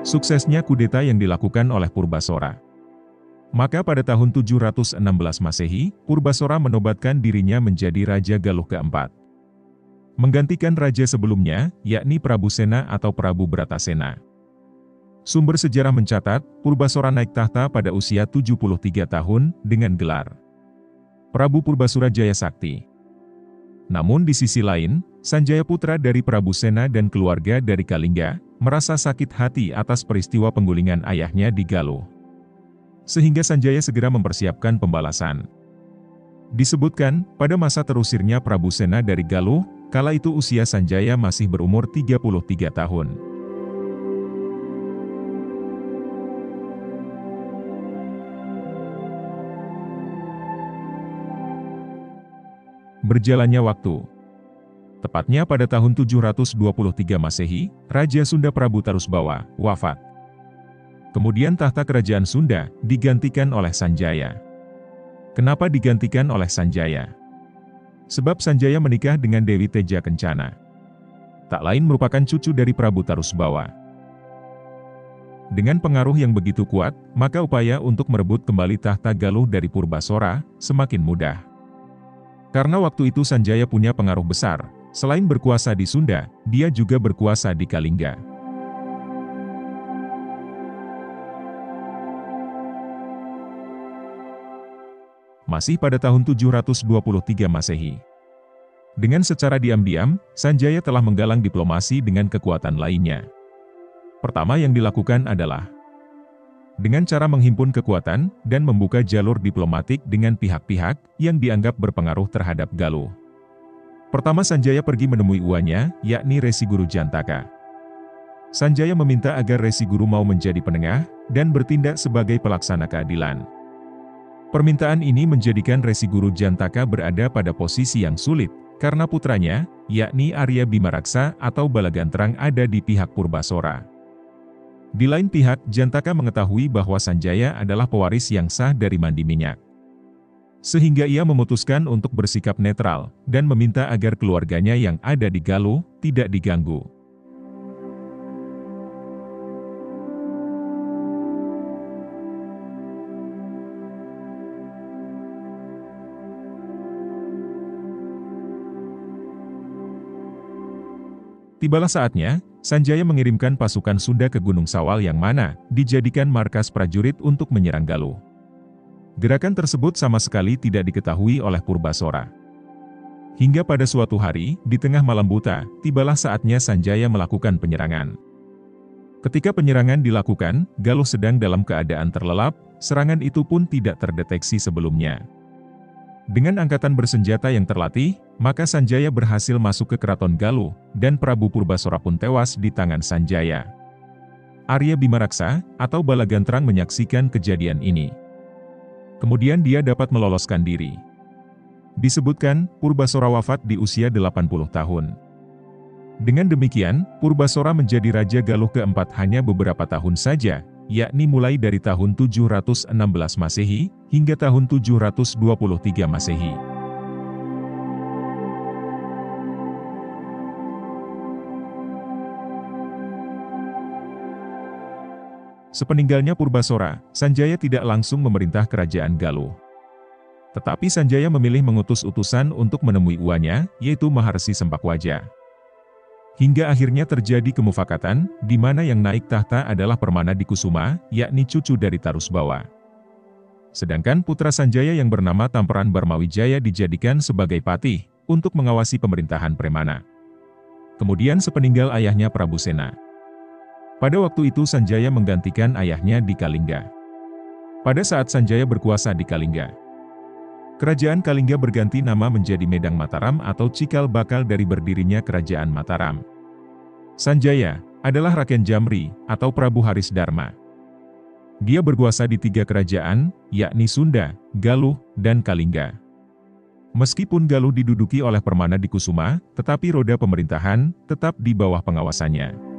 suksesnya kudeta yang dilakukan oleh Purbasora. Maka pada tahun 716 Masehi, Purbasora menobatkan dirinya menjadi Raja Galuh keempat. Menggantikan raja sebelumnya, yakni Prabu Sena atau Prabu Bratasena. Sumber sejarah mencatat, Purbasora naik tahta pada usia 73 tahun, dengan gelar Prabu Purbasura Jaya Sakti. Namun di sisi lain, Sanjaya putra dari Prabu Sena dan keluarga dari Kalingga, merasa sakit hati atas peristiwa penggulingan ayahnya di Galuh. Sehingga Sanjaya segera mempersiapkan pembalasan. Disebutkan, pada masa terusirnya Prabu Sena dari Galuh, kala itu usia Sanjaya masih berumur 33 tahun. Berjalannya waktu. Tepatnya pada tahun 723 Masehi, Raja Sunda Prabu Tarusbawa wafat. Kemudian tahta kerajaan Sunda digantikan oleh Sanjaya. Kenapa digantikan oleh Sanjaya? Sebab Sanjaya menikah dengan Dewi Teja Kencana. Tak lain merupakan cucu dari Prabu Tarusbawa. Dengan pengaruh yang begitu kuat, maka upaya untuk merebut kembali tahta Galuh dari Purbasora semakin mudah. Karena waktu itu Sanjaya punya pengaruh besar, selain berkuasa di Sunda, dia juga berkuasa di Kalingga. Masih pada tahun 723 Masehi. Dengan secara diam-diam, Sanjaya telah menggalang diplomasi dengan kekuatan lainnya. Pertama yang dilakukan adalah dengan cara menghimpun kekuatan dan membuka jalur diplomatik dengan pihak-pihak yang dianggap berpengaruh terhadap Galuh. Pertama Sanjaya pergi menemui uanya, yakni Resi Guru Jantaka. Sanjaya meminta agar Resi Guru mau menjadi penengah dan bertindak sebagai pelaksana keadilan. Permintaan ini menjadikan Resi Guru Jantaka berada pada posisi yang sulit, karena putranya, yakni Arya Bimaraksa atau Balagantrang ada di pihak Purbasora. Di lain pihak, Jantaka mengetahui bahwa Sanjaya adalah pewaris yang sah dari Mandi Minyak. Sehingga ia memutuskan untuk bersikap netral, dan meminta agar keluarganya yang ada di Galuh tidak diganggu. Tibalah saatnya, Sanjaya mengirimkan pasukan Sunda ke Gunung Sawal yang mana dijadikan markas prajurit untuk menyerang Galuh. Gerakan tersebut sama sekali tidak diketahui oleh Purbasora. Hingga pada suatu hari, di tengah malam buta, tibalah saatnya Sanjaya melakukan penyerangan. Ketika penyerangan dilakukan, Galuh sedang dalam keadaan terlelap, serangan itu pun tidak terdeteksi sebelumnya. Dengan angkatan bersenjata yang terlatih, maka Sanjaya berhasil masuk ke keraton Galuh, dan Prabu Purbasora pun tewas di tangan Sanjaya. Arya Bimaraksa, atau Balagantrang menyaksikan kejadian ini. Kemudian dia dapat meloloskan diri. Disebutkan, Purbasora wafat di usia 80 tahun. Dengan demikian, Purbasora menjadi Raja Galuh keempat hanya beberapa tahun saja, yakni mulai dari tahun 716 Masehi, hingga tahun 723 Masehi. Sepeninggalnya Purbasora, Sanjaya tidak langsung memerintah kerajaan Galuh. Tetapi Sanjaya memilih mengutus utusan untuk menemui uanya, yaitu Maharsi Sempakwaja. Hingga akhirnya terjadi kemufakatan, di mana yang naik tahta adalah Permanadikusuma, yakni cucu dari Tarusbawa. Sedangkan putra Sanjaya yang bernama Tamperan Barmawijaya dijadikan sebagai patih, untuk mengawasi pemerintahan Premana. Kemudian sepeninggal ayahnya Prabu Sena. Pada waktu itu Sanjaya menggantikan ayahnya di Kalingga. Pada saat Sanjaya berkuasa di Kalingga, Kerajaan Kalingga berganti nama menjadi Medang Mataram atau cikal bakal dari berdirinya Kerajaan Mataram. Sanjaya adalah Raken Jamri atau Prabu Haris Dharma. Dia berkuasa di 3 kerajaan, yakni Sunda, Galuh, dan Kalingga. Meskipun Galuh diduduki oleh Permanadikusuma, tetapi roda pemerintahan tetap di bawah pengawasannya.